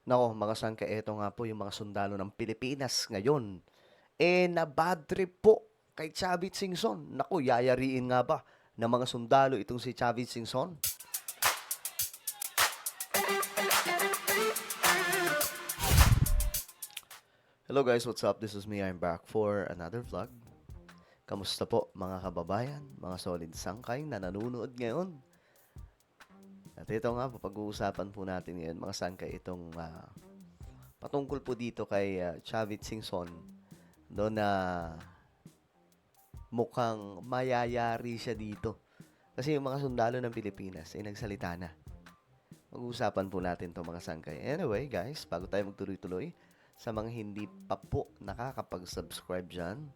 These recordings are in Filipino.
Nako, mga sangkay, eto nga po yung mga sundalo ng Pilipinas ngayon. Na-bad trip po kay Chavit Singson. Naku, yayariin nga ba ng mga sundalo itong si Chavit Singson? Hello guys, what's up? This is me. I'm back for another vlog. Kamusta po mga kababayan, mga solid sangkay na nanonood ngayon? At ito nga po, pag-uusapan po natin ngayon mga sangkay itong patungkol po dito kay Chavit Singson. Doon na mukhang mayayari siya dito. Kasi yung mga sundalo ng Pilipinas ay nagsalita na. Mag-uusapan po natin to mga sangkay. Anyway guys, bago tayo magtuloy-tuloy, sa mga hindi pa po nakakapag-subscribe dyan,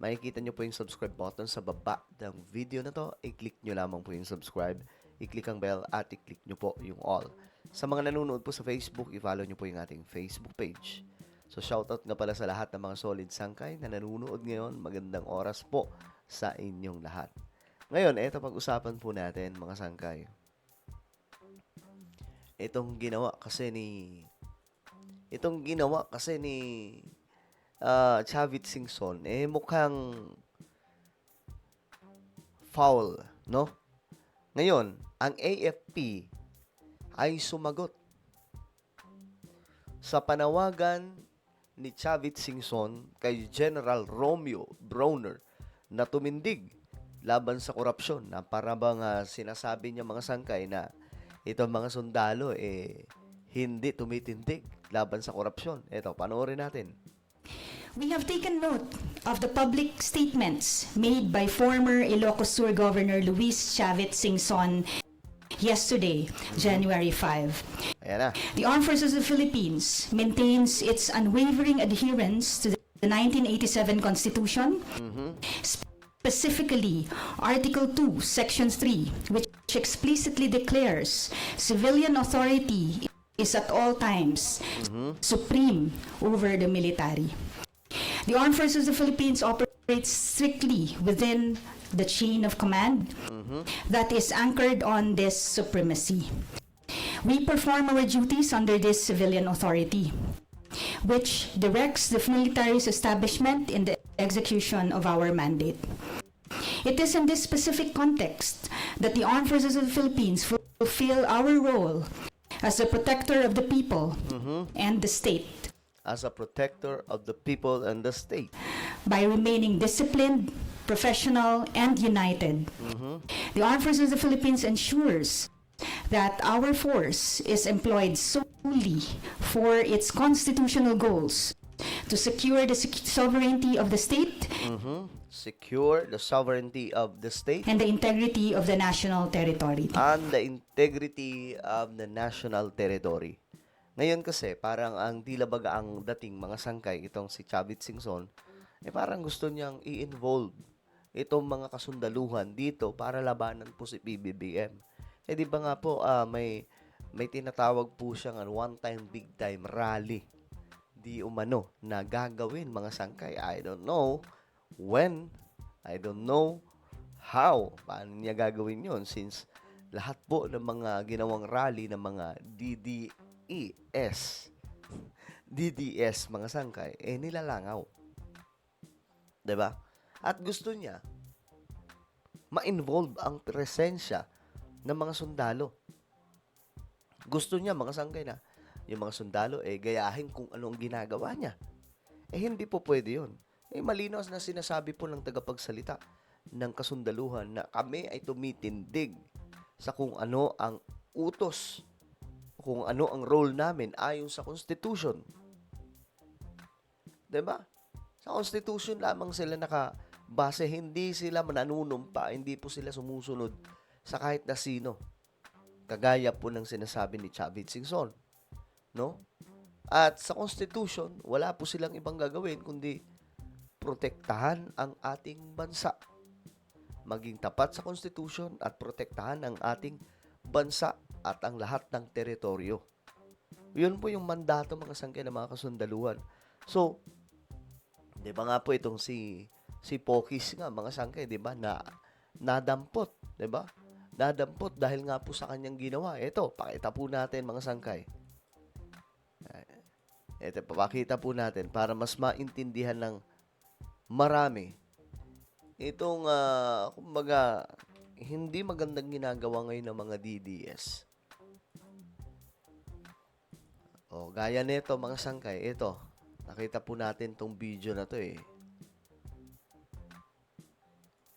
makikita nyo po yung subscribe button sa baba ng video na to. I-click nyo lamang po yung subscribe, i-click ang bell at i-click nyo po yung all. Sa mga nanonood po sa Facebook, i-follow nyo po yung ating Facebook page. So shoutout nga pala sa lahat ng mga solid sangkay na nanonood ngayon. Magandang oras po sa inyong lahat. Ngayon, eto pag-usapan po natin mga sangkay. Itong ginawa kasi ni Chavit Singson, mukhang foul, no? Ngayon, ang AFP ay sumagot sa panawagan ni Chavit Singson kay General Romeo Brawner na tumindig laban sa korupsyon, na para bang sinasabi niya mga sangkay na itong mga sundalo hindi tumitindig laban sa korupsyon. Ito, panoorin natin. We have taken note of the public statements made by former Ilocos Sur Governor Luis Chavit Singson yesterday, January 5. Ayan na. The Armed Forces of the Philippines maintains its unwavering adherence to the 1987 Constitution, specifically Article 2, Section 3, which explicitly declares civilian authority is at all times supreme over the military. The Armed Forces of the Philippines operates strictly within the chain of command that is anchored on this supremacy. We perform our duties under this civilian authority, which directs the military's establishment in the execution of our mandate. It is in this specific context that the Armed Forces of the Philippines fulfill our role as a protector of the people and the state. As a protector of the people and the state. By remaining disciplined, professional, and united. The Armed Forces of the Philippines ensures that our force is employed solely for its constitutional goals to secure the sovereignty of the state Secure the sovereignty of the state and the integrity of the national territory. and the integrity of the national territory. Ngayon kasi, parang ang tila baga ang dating mga sangkay, itong si Chavit Singson, parang gusto niyang i-involve itong mga kasundaluhan dito para labanan po si PBBM. Di ba nga po, may tinatawag po siyang one-time, big-time rally. Di umano na gagawin mga sangkay. I don't know when, I don't know how, paano niya gagawin yon, since lahat po ng mga ginawang rally ng mga DDS mga sangkay, nilalangaw. 'Di ba? At gusto niya ma-involve ang presensya ng mga sundalo. Gusto niya mga sangkay na yung mga sundalo gayahin kung ano ang ginagawa niya. Hindi po pwede yun. Malinaw na sinasabi po ng tagapagsalita ng kasundaluhan na kami ay tumitindig sa kung ano ang utos, kung ano ang role namin ayon sa Constitution. 'Di ba? Sa Constitution lamang sila nakabase, hindi sila mananunumpa, hindi po sila sumusunod sa kahit na sino. Kagaya po ng sinasabi ni Chavit Singson, no? At sa Constitution, wala po silang ibang gagawin kundi protektahan ang ating bansa. Maging tapat sa Constitution at protektahan ang ating bansa at ang lahat ng teritoryo. Yun po yung mandato mga sangkay ng mga kasundaluhan. So, di ba nga po itong si Pokis nga mga sangkay, di ba, na nadampot, di ba? Nadampot dahil nga po sa kanyang ginawa. Ito, pakita po natin mga sangkay. Ito, papakita po natin para mas maintindihan ng marami itong, kumbaga, hindi magandang ginagawa ngayon ng mga DDS. O, gaya nito mga sangkay, ito, nakita po natin tong video na to eh.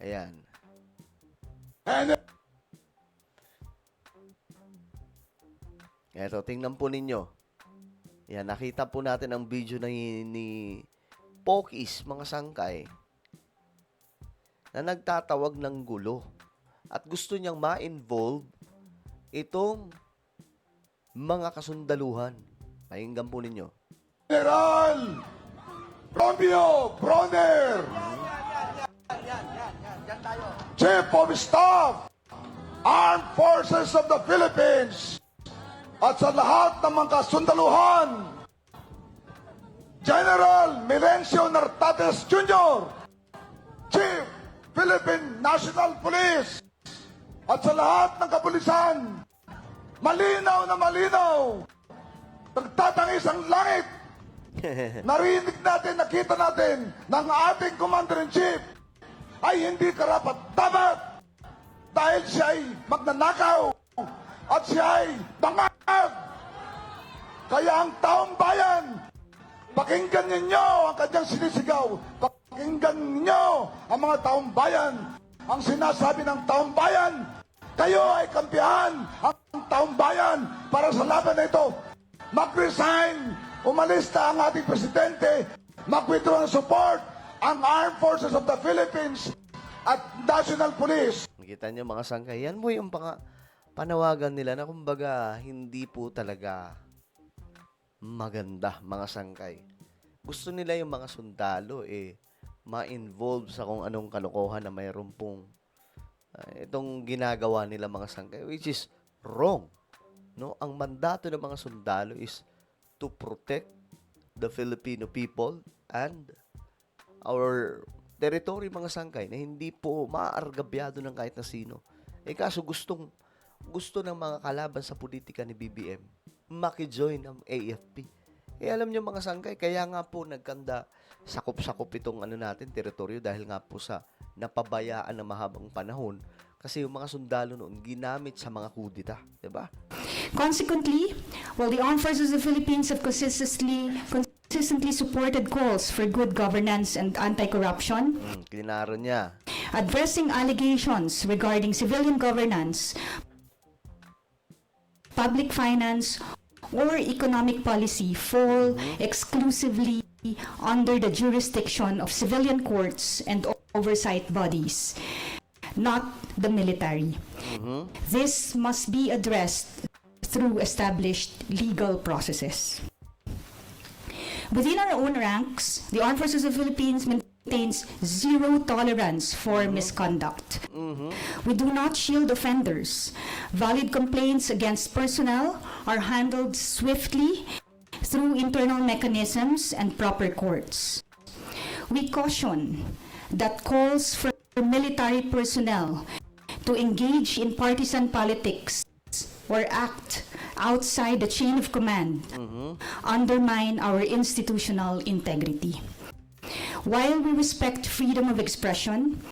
Ayan. Eto, tingnan po ninyo. Yan, nakita po natin ang video ni Pokis, mga sangkay, na nagtatawag ng gulo. At gusto niyang ma-involve itong mga kasundaluhan. Pakinggan po ninyo. General Romeo Bronner, Chief of Staff, Armed Forces of the Philippines, at sa lahat ng mga kasundaluhan, General Milencio Nartates Jr., Chief Philippine National Police, at sa lahat ng kapulisan, malinaw na malinaw, nagtatangis ang langit. Narinig natin, nakita natin ng ating Commander-in-Chief ay hindi karapat-dapat dahil siya ay magnanakaw at siya ay bangag. Kaya ang taong bayan, pakinggan ninyo ang kanyang sinisigaw. Pakinggan ninyo ang mga taong bayan. Ang sinasabi ng taong bayan, kayo ay kampihan ang taong bayan para sa laban na ito. Mag-resign, umalis na ang ating presidente, mag-withdraw ng support ang Armed Forces of the Philippines at National Police. Nakita niyo mga sangkay, yan po yung panawagan nila na kumbaga hindi po talaga maganda mga sangkay. Gusto nila yung mga sundalo ma-involve sa kung anong kalokohan na mayroon pong itong ginagawa nila mga sangkay, which is wrong. No, ang mandato ng mga sundalo is to protect the Filipino people and our territory mga sangkay na hindi po maaargabyado ng kahit na sino. Kaso gusto ng mga kalaban sa politika ni BBM maki-join ng AFP. Alam niyo mga sangkay, kaya nga po nagkanda sakop-sakop itong teritoryo dahil nga po sa napabayaan na mahabang panahon kasi yung mga sundalo noon ginamit sa mga kudita, 'di ba? Consequently, while the armed forces of the Philippines have consistently supported calls for good governance and anti-corruption, Klaro niya. addressing allegations regarding civilian governance, public finance, or economic policy fall exclusively under the jurisdiction of civilian courts and oversight bodies, not the military. This must be addressed through established legal processes. Within our own ranks, the Armed Forces of the Philippines maintains zero tolerance for misconduct. We do not shield offenders. Valid complaints against personnel are handled swiftly through internal mechanisms and proper courts. We caution that calls for military personnel to engage in partisan politics or act outside the chain of command undermine our institutional integrity. While we respect freedom of expression,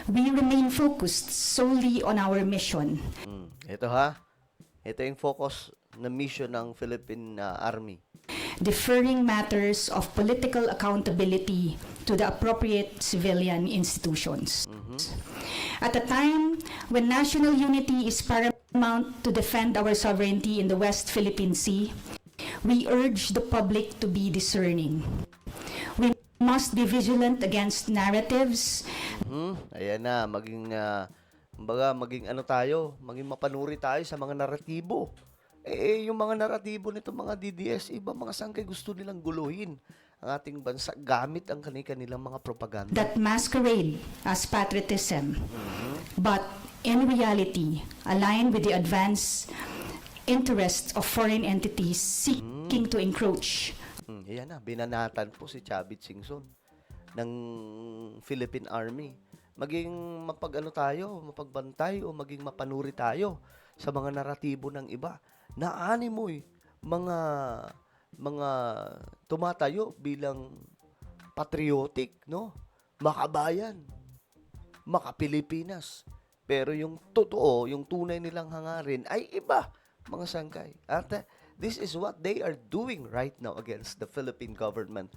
we remain focused solely on our mission. Ito ha. Ito yung focus na mission ng Philippine Army. Deferring matters of political accountability to the appropriate civilian institutions. At a time when national unity is paramount to defend our sovereignty in the West Philippine Sea, we urge the public to be discerning. We must be vigilant against narratives. Ayan na, maging mapanuri tayo sa mga naratibo. Yung mga naratibo nito mga DDS, iba mga sangkay gusto nilang guluhin ang ating bansa gamit ang kanilang mga propaganda. That masquerade as patriotism, but in reality align with the advanced interests of foreign entities seeking to encroach. Ayan na, binanatan po si Chavit Singson ng Philippine Army. Maging mapagbantay o maging mapanuri tayo sa mga naratibo ng iba na animoy mga mga tumatayo bilang patriotic, no? Makabayan, makapilipinas. Pero yung totoo, yung tunay nilang hangarin ay iba, mga sangkay. At this is what they are doing right now against the Philippine government,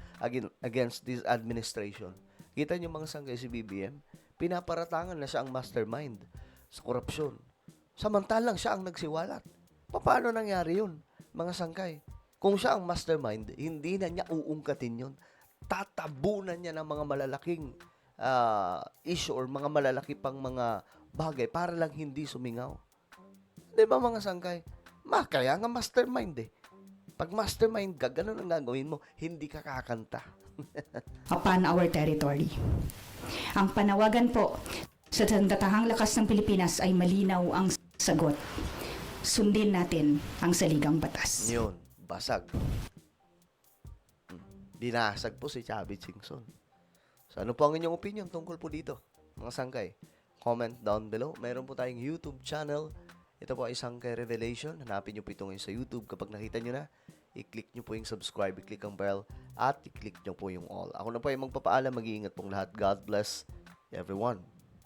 against this administration. Kita niyo mga sangkay, si BBM, pinaparatangan na siya ang mastermind sa korupsyon. Samantalang siya ang nagsiwalat. Paano nangyari yun, mga sangkay? Kung siya ang mastermind, hindi na niya uungkatin yun. Tatabunan niya ng mga malalaking issue or mga malalaki pang mga bagay para lang hindi sumingaw. Di ba mga sangkay? Kaya nga mastermind eh. Pag mastermind ka, ganun ang gagawin mo, hindi ka kakanta. Upon our territory. Ang panawagan po sa sandatahang lakas ng Pilipinas ay malinaw ang sagot. Sundin natin ang saligang batas. Yun, basag. Binasag po si Chavit Singson. So ano po ang inyong opinion tungkol po dito, mga sangkay? Comment down below. Meron po tayong YouTube channel. Ito po ay Sangkay Revelation. Hanapin nyo po ito ngayon sa YouTube. Kapag nakita nyo na, i-click nyo po yung subscribe, i-click ang bell, at i-click nyo po yung all. Ako na po ay magpapaalam. Mag-iingat pong lahat. God bless everyone.